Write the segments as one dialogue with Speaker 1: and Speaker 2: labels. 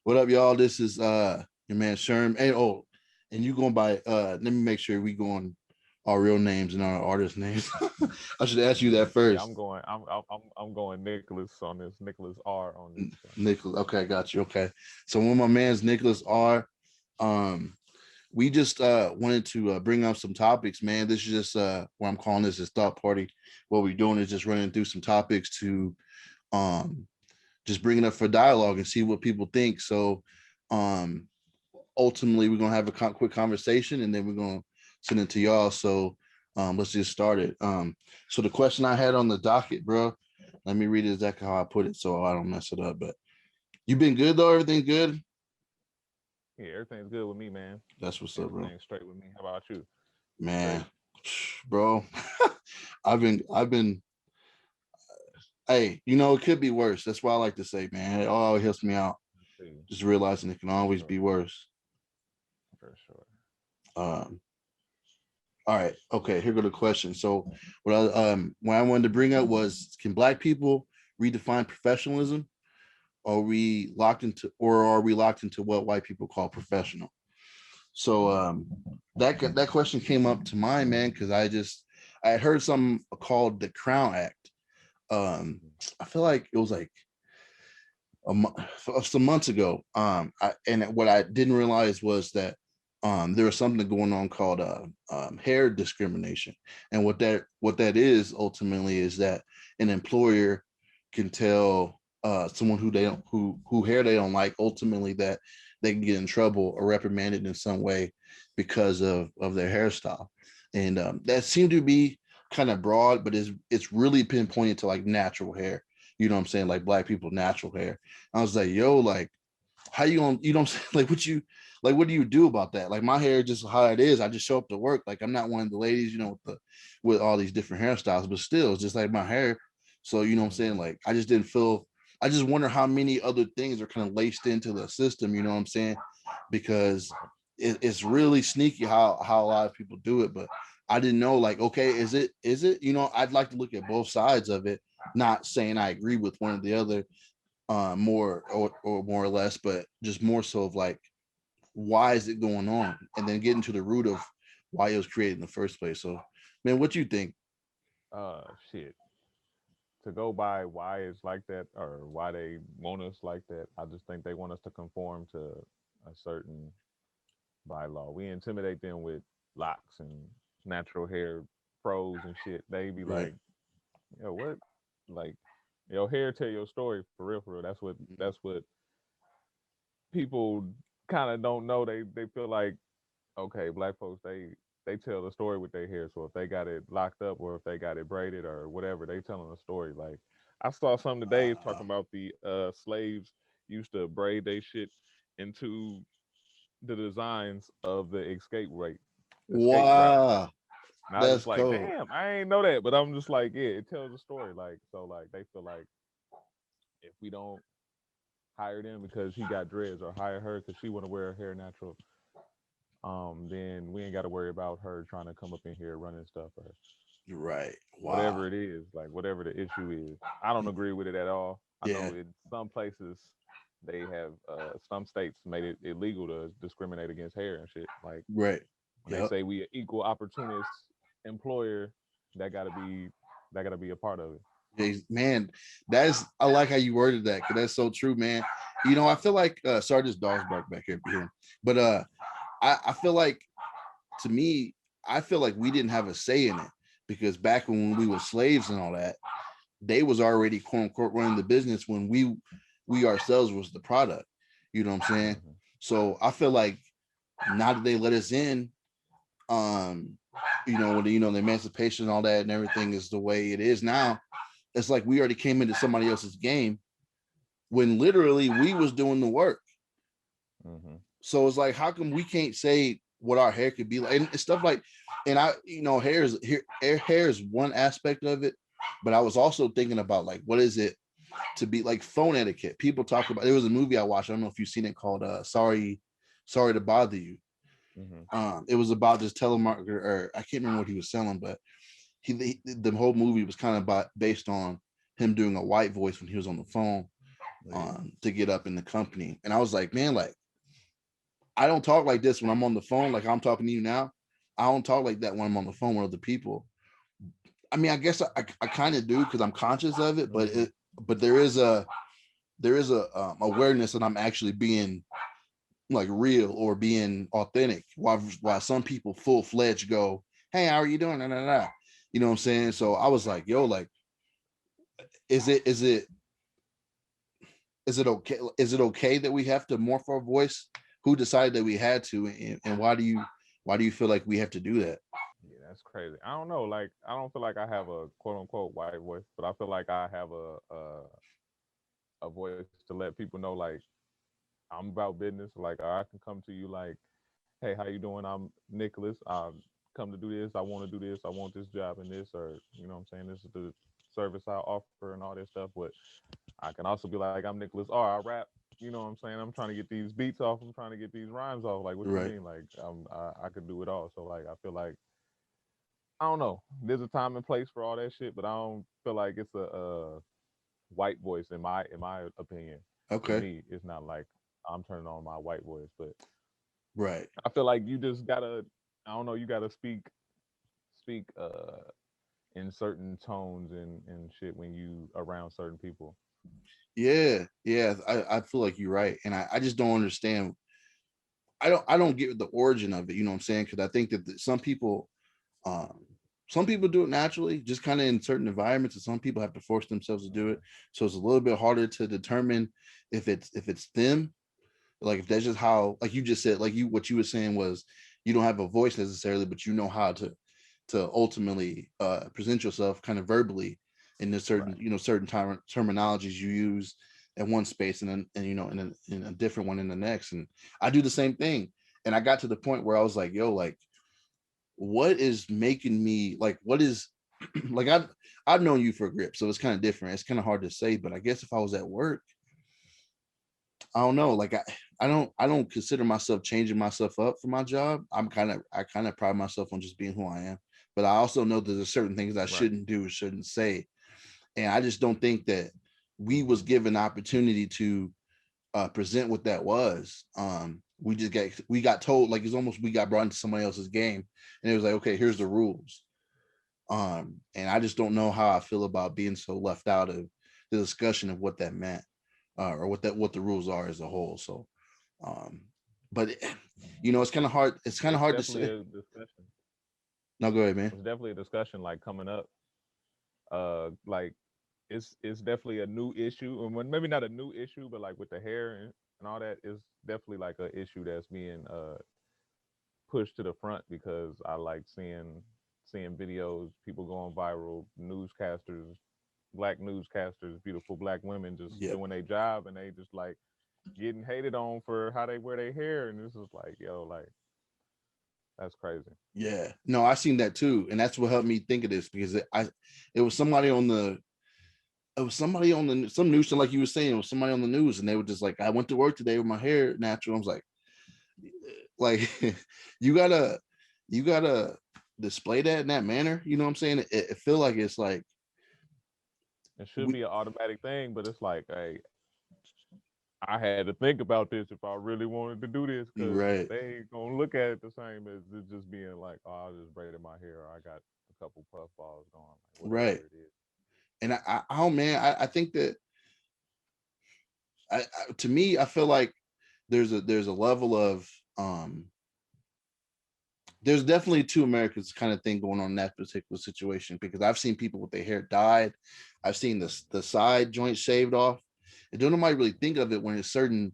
Speaker 1: What up, y'all? This is your man Sherm. Hey, and you going by let me make sure we going our real names and our artist names. I should ask you that
Speaker 2: Yeah,
Speaker 1: first.
Speaker 2: I'm going Nicholas on this. Nicholas R on this. So.
Speaker 1: Nicholas. Okay, got you. Okay. So when my man's Nicholas R, um, we just wanted to bring up some topics, man. This is just what I'm calling this is thought party. What we're doing is just running through some topics to um just bring it up for dialogue and see what people think. So um ultimately we're gonna have a quick conversation and then we're gonna send it to y'all. So let's just start it. So the question I had on the docket, bro, let me read exactly how I put it so I don't mess it up. But you been good though? Everything good?
Speaker 2: Yeah, everything's good with me, man.
Speaker 1: That's what's up, bro.
Speaker 2: Everything's straight with me. How about you? You
Speaker 1: Man,
Speaker 2: straight?
Speaker 1: bro, I've been. Hey, it could be worse. That's why I like to say, man, it all helps me out.
Speaker 2: See,
Speaker 1: Just realizing it can
Speaker 2: for
Speaker 1: always
Speaker 2: sure,
Speaker 1: be worse.
Speaker 2: for sure.
Speaker 1: Um, all right, okay. Here go the question. So, what I wanted to bring up was, can Black people redefine professionalism? Are we locked into what white people call professional? So, that question came up to mind, man, because I had heard something called the Crown Act.
Speaker 2: Mhm.
Speaker 1: I feel like it was like some months ago. And what I didn't realize was that there was something going on called hair discrimination, and what that is ultimately is that an employer can tell someone who they don't who hair they don't like, ultimately that they can get in trouble or reprimanded in some way because of their hairstyle, and that seemed to be kind of broad, but it's really pinpointed to like natural hair. You know what I'm saying? Like Black people natural hair. I was like, yo, like, how you gonna, like, what do you do about that? Like, my hair just how it is. I just show up to work. Like, I'm not one of the ladies, with all these different hairstyles, but still, it's just like my hair. So, you know what I'm saying?
Speaker 2: Mhm.
Speaker 1: Like, I just didn't feel, I just wonder how many other things are kind of laced into the system, you know what I'm saying? Because
Speaker 2: Right.
Speaker 1: it's really sneaky how a lot of people do it. But I didn't know, like, okay, is it, I'd like to look at both sides of it, not saying I agree with one or the other, more or more or less, but just more so of like, why is it going on, and then getting to the root of why it was created in the first place. So, man, what you think?
Speaker 2: Shit. To go by why it's like that or why they want us like that, I just think they want us to conform to a certain bylaw. We intimidate them with locks and natural hair pros and shit. They be
Speaker 1: Right.
Speaker 2: like, yo, what? Like, your hair tell your story for real, for real. That's what people kind of don't know. They feel like, okay, Black folks, they tell the story with their hair. So if they got it locked up or if they got it braided or whatever, they telling a story. Like, I saw something today
Speaker 1: uh,
Speaker 2: talking about the slaves used to braid their shit into the designs of the escape route.
Speaker 1: wow,
Speaker 2: And I was
Speaker 1: that's
Speaker 2: just like,
Speaker 1: cold.
Speaker 2: damn, I ain't know that. But I'm just like, yeah, it tells a story. Like, so like they feel like if we don't hire them because he got dreads or hire her because she want to wear her hair natural, then we ain't got to worry about her trying to come up in here running stuff or
Speaker 1: Right. Wow.
Speaker 2: whatever it is, like whatever the issue is. I don't agree with it at all. I
Speaker 1: Yeah.
Speaker 2: know in some places they have some states made it illegal to discriminate against hair and shit. Like
Speaker 1: Right.
Speaker 2: when they
Speaker 1: Yep.
Speaker 2: say we an equal opportunist employer, that gotta be that gotta be a part of it.
Speaker 1: Man, I like how you worded that, because that's so true, man. I feel like sorry, this dog's bark back here behind, but I feel like, to me, I feel like we didn't have a say in it, because back when we were slaves and all that, they was already quote unquote running the business when we ourselves was the product. You know what I'm saying?
Speaker 2: Hmm.
Speaker 1: So I feel like now that they let us in, um, when the emancipation and all that and everything is the way it is now, it's like we already came into somebody else's game when literally we was doing the work.
Speaker 2: Hmm.
Speaker 1: So it's like, how come we can't say what our hair could be like and stuff like, and hair is one aspect of it, but I was also thinking about, like, what is it to be like phone etiquette. People talk about, there was a movie I watched, I don't know if you've seen it, called Sorry to Bother You.
Speaker 2: Hmm.
Speaker 1: It was about this telemarketer, or I can't remember what he was selling, but the whole movie was kind of based on him doing a white voice when he was on the phone. to get up in the company. And I was like, man, like, I don't talk like this when I'm on the phone. Like I'm talking to you now. I don't talk like that when I'm on the phone with other people. I mean, I guess I kind of do because I'm conscious of it, but there is a awareness that I'm actually being like real or being authentic. While some people full fledged go, hey, how are you doing? Nah, nah, nah. You know what I'm saying? So I was like, yo, like, is it okay? Is it okay that we have to morph our voice? Who decided that we had to, and why do you feel like we have to do that?
Speaker 2: Yeah, that's crazy. I don't know. Like, I don't feel like I have a quote unquote white voice, but I feel like I have a voice to let people know, like, I'm about business. Like, I can come to you like, hey, how you doing? I'm Nicholas. I come to do this. I want to do this. I want this job and this, or you know what I'm saying? This is the service I offer and all this stuff. But I can also be like, I'm Nicholas R. I rap. You know what I'm saying? I'm trying to get these beats off. I'm trying to get these rhymes off. Like, what you
Speaker 1: Right.
Speaker 2: mean? Like, I could do it all. So like, I feel like I don't know. There's a time and place for all that shit, but I don't feel like it's a white voice in my opinion. To
Speaker 1: Okay.
Speaker 2: me, it's not like I'm turning on my white voice, but
Speaker 1: Right.
Speaker 2: I feel like you just gotta, I don't know, you gotta speak in certain tones and shit when you around certain people.
Speaker 1: Yeah. Yeah. I feel like you're right, and I just don't understand. I don't get the origin of it. You know what I'm saying? Because I think that um, some people do it naturally, just kind of in certain environments, and some people have to force themselves to do it. So it's a little bit harder to determine if it's them, like if that's just how, like you just said, like you what you were saying was you don't have a voice necessarily, but you know how to ultimately present yourself kind of verbally in the certain
Speaker 2: Right.
Speaker 1: certain terminologies you use in one space, and then in a different one in the next. And I do the same thing, and I got to the point where I was like, yo, like, what is making me like, what is like, I've known you for a grip, so it's kind of different. It's kind of hard to say, but I guess if I was at work, I don't know. Like I don't consider myself changing myself up for my job. I kind of pride myself on just being who I am. But I also know that there's certain things I
Speaker 2: Right.
Speaker 1: shouldn't do, shouldn't say. And I just don't think that we was given opportunity to present what that was. We got told, like, it's almost we got brought into somebody else's game, and it was like, okay, here's the rules. And I just don't know how I feel about being so left out of the discussion of what that meant, or what the rules are as a whole. So, um, but it's kind of hard. It's kind of
Speaker 2: It's
Speaker 1: hard to
Speaker 2: definitely
Speaker 1: say.
Speaker 2: a discussion.
Speaker 1: No, go ahead, man.
Speaker 2: It's definitely a discussion like coming up. Like it's definitely a new issue, and when maybe not a new issue, but like with the hair and all that, is definitely like an issue that's being pushed to the front because I like seeing videos, people going viral, newscasters, black newscasters, beautiful black women just
Speaker 1: Yep.
Speaker 2: doing their job, and they just like getting hated on for how they wear their hair, and this is like, yo, like that's crazy.
Speaker 1: Yeah. No, I seen that too, and that's what helped me think of this, because it was somebody on the some news, like you were saying, it was somebody on the news, and they were just like, I went to work today with my hair natural. I was like, you gotta display that in that manner. You know what I'm saying? It feel like it's like
Speaker 2: It should
Speaker 1: we,
Speaker 2: be an automatic thing, but it's like, hey, I had to think about this if I really wanted to do this because
Speaker 1: right.
Speaker 2: they ain't gonna look at it the same as it just being like, oh, I just braided my hair, or I got a couple puff balls going, like
Speaker 1: Right.
Speaker 2: whatever it is.
Speaker 1: And oh man, I think that to me, I feel like there's a level of there's definitely two Americas kind of thing going on in that particular situation, because I've seen people with their hair dyed. I've seen the side joint shaved off. And don't nobody really think of it when it's certain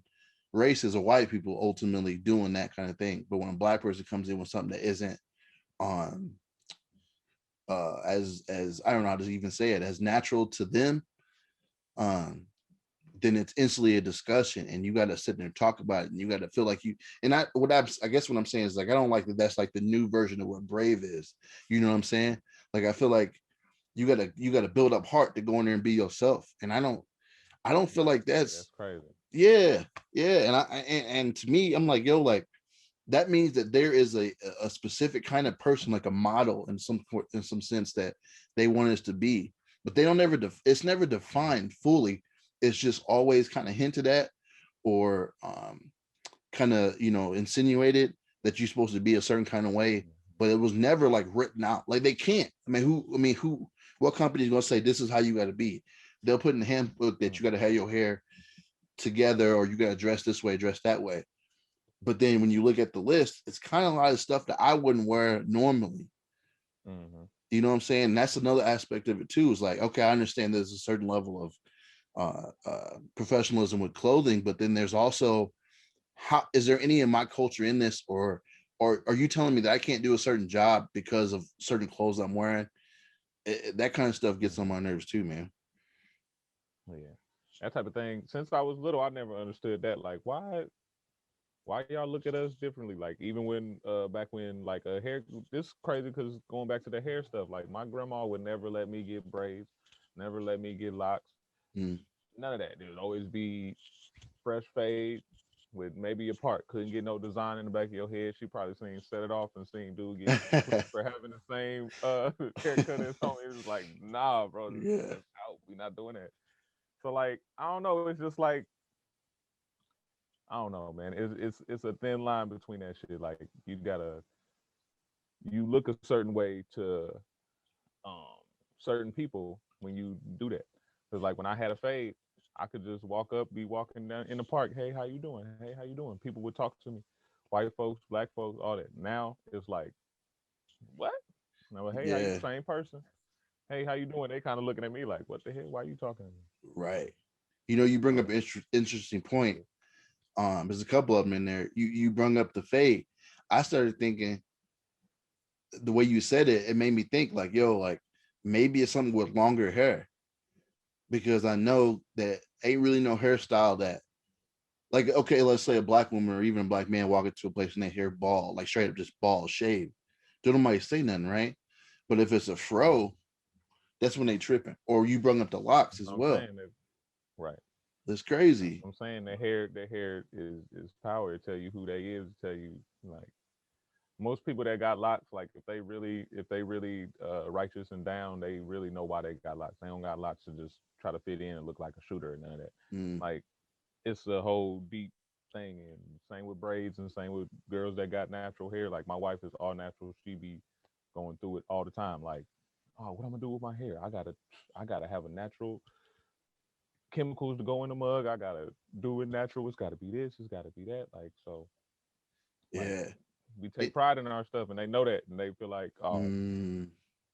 Speaker 1: races or white people ultimately doing that kind of thing. But when a black person comes in with something that isn't um as I don't know how to even say it, as natural to them, um then it's instantly a discussion, and you got to sit there and talk about it, and you got to feel like you. And I guess what I'm saying is, like, I don't like that that's like the new version of what brave is. You know what I'm saying? Like, I feel like you gotta build up heart to go in there and be yourself, and I don't feel
Speaker 2: Right.
Speaker 1: like
Speaker 2: Yeah,
Speaker 1: that's.
Speaker 2: it's crazy.
Speaker 1: Yeah, yeah. And to me, I'm like, yo, like, that means that there is a specific kind of person, like a model in some sense, that they want us to be, but they don't ever it's never defined fully it's just always kind of hinted at or kind of, you know, insinuated that you're supposed to be a certain kind of way, but it was never like written out. Like they can't. What company is going to say this is how you got to be? They'll put in the handbook that you got to have your hair together or you got to dress this way, dress that way. But then when you look at the list, it's kind of a lot of stuff that I wouldn't wear normally.
Speaker 2: Mm-hmm.
Speaker 1: You know what I'm saying? That's another aspect of it too. Is like, okay, I understand there's a certain level of professionalism with clothing, but then there's also, how is there any of my culture in this, or are you telling me that I can't do a certain job because of certain clothes I'm wearing? That kind of stuff gets on my nerves too, man.
Speaker 2: Yeah, that type of thing. Since I was little, I never understood that. Like, why y'all look at us differently? Like, even when back when like a hair, this crazy because going back to the hair stuff. Like, my grandma would never let me get braids, never let me get locks,
Speaker 1: Mm.
Speaker 2: none of that. There would always be fresh fade with maybe a part. Couldn't get no design in the back of your head. She probably seen set it off and seen dude get clipped for having the same haircut as homie. It was like, nah, bro,
Speaker 1: Yeah.
Speaker 2: that's out. We not doing that. So like, I don't know. It's just like, I don't know, man. It's a thin line between that shit. Like, you look a certain way to um certain people when you do that. Cause like when I had a fade, I could just walk up, be walking down in the park. Hey, how you doing? Hey, how you doing? People would talk to me. White folks, black folks, all that. Now it's like, what? No, hey, how you?
Speaker 1: Yeah.
Speaker 2: Same person. Hey, how you doing? They kind of looking at me like, what the hell? Why are you talking to me?
Speaker 1: Right. You know, you bring up
Speaker 2: So,
Speaker 1: an interesting point. There's a couple of them in there. You brought up the fade. I started thinking the way you said it, it made me think like, yo, like maybe it's something with longer hair because I know that ain't really no hairstyle that, like, okay, let's say a black woman or even a black man walk into a place and they hair bald, like straight up just bald, shaved. Don't nobody say nothing, right? But if it's a
Speaker 2: right.
Speaker 1: fro, that's when they tripping. Or you bring up the locks
Speaker 2: That's
Speaker 1: as
Speaker 2: what I'm
Speaker 1: well.
Speaker 2: saying. That, right.
Speaker 1: That's
Speaker 2: That's
Speaker 1: crazy.
Speaker 2: what I'm saying. The hair is power. It tell you who they is. Tell you like most people that got locks. Like if they really righteous and down, they really know why they got locks. They don't got locks to just try to fit in and look like a shooter or none of that.
Speaker 1: Mm,
Speaker 2: Like it's a whole deep thing. And same with braids and same with girls that got natural hair. Like my wife is all natural. She be going through it all the time. Like, oh, what I'm gonna do with my hair? I gotta have a natural chemicals to go in the mug. I gotta do it natural. It's gotta be this. It's gotta be that. Like so, like
Speaker 1: yeah.
Speaker 2: we take
Speaker 1: It,
Speaker 2: pride in our stuff, and they know that, and they feel like, oh,
Speaker 1: mm,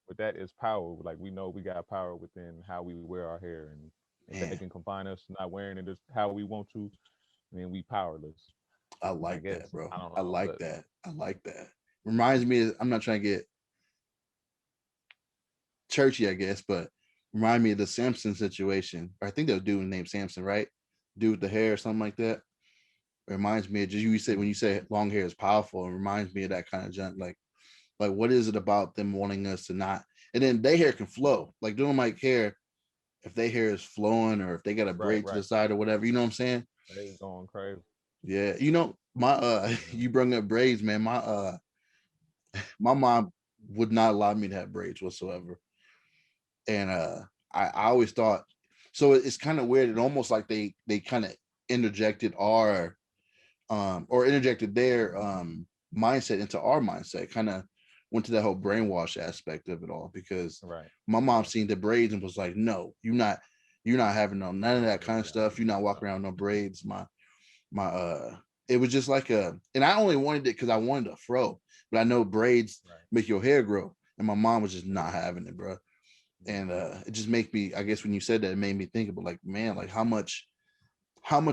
Speaker 2: with that is power. Like we know we got power within how we wear our hair, and if they
Speaker 1: man,
Speaker 2: can confine us not wearing it just how we want to, then we powerless.
Speaker 1: I
Speaker 2: I
Speaker 1: like that,
Speaker 2: guess
Speaker 1: bro.
Speaker 2: I don't
Speaker 1: I
Speaker 2: know,
Speaker 1: like
Speaker 2: but
Speaker 1: that. I like that. Reminds me of, I'm not trying to get churchy, I guess, but remind me of the Samson situation. I think there was a dude named Samson, right? Dude with the hair or something like that. It reminds me of just you said when you say long hair is powerful, it reminds me of that kind of junk. Like what is it about them wanting us to not, and then their hair can flow. Like doing my hair, if their hair is flowing or if they got a
Speaker 2: right,
Speaker 1: braid to
Speaker 2: right,
Speaker 1: the side or whatever, you know what I'm saying?
Speaker 2: they going crazy.
Speaker 1: Yeah. You know, my
Speaker 2: Hmm.
Speaker 1: you bring up braids, man. My mom would not allow me to have braids whatsoever. And I always thought, so it's kind of weird. It almost like they kind of interjected our or interjected their mindset into our mindset, kind of went to that whole brainwash aspect of it all because
Speaker 2: Right.
Speaker 1: my mom seen the braids and was like, no, you're not having none of that kind of
Speaker 2: Yeah,
Speaker 1: stuff. You're not
Speaker 2: no.
Speaker 1: walking around no braids. My it was just like a, and I only wanted it because I wanted a fro, but I know braids
Speaker 2: Right.
Speaker 1: make your hair grow. And my mom was just not having it, bro. And
Speaker 2: Hmm.
Speaker 1: it just make me, I guess when you said that, it made me think about like, man, like how much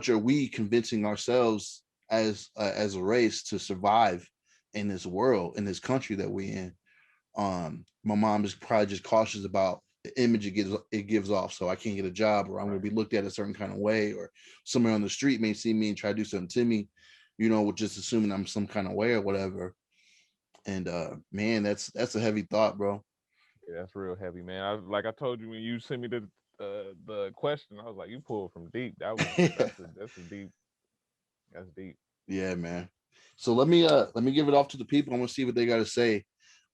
Speaker 1: are we convincing ourselves as a race to survive in this world, in this country that we in? My mom is probably just cautious about the image it gives off. So I can't get a job, or I'm going
Speaker 2: Right.
Speaker 1: to be looked at a certain kind of way, or somebody on the street may see me and try to do something to me, you know, with just assuming I'm some kind of way or whatever. And man, that's a heavy thought, bro.
Speaker 2: Yeah, that's real heavy, man. Like I told you when you sent me the question, I was like, you pulled from deep. That's a deep. That's deep.
Speaker 1: Yeah, man. So let me give it off to the people. I'm gonna see what they got to say.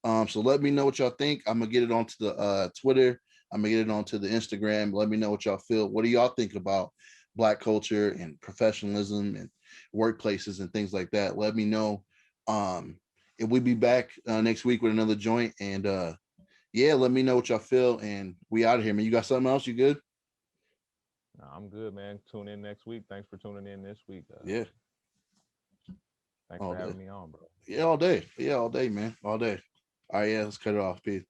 Speaker 1: So let me know what y'all think. I'm gonna get it onto the Twitter. I'm gonna get it onto the Instagram. Let me know what y'all feel. What do y'all think about Black culture and professionalism and workplaces and things like that? Let me know. And we'll be back next week with another joint. And yeah, let me know what y'all feel. And we out of here, man. You got something else? You good?
Speaker 2: Nah, I'm good, man. Tune in next week. Thanks for tuning in this week.
Speaker 1: Yeah,
Speaker 2: Thanks
Speaker 1: all
Speaker 2: for
Speaker 1: day.
Speaker 2: having me on, bro.
Speaker 1: Yeah, all day. Yeah, all day, man. All day. All right, yeah, let's cut it off. Peace.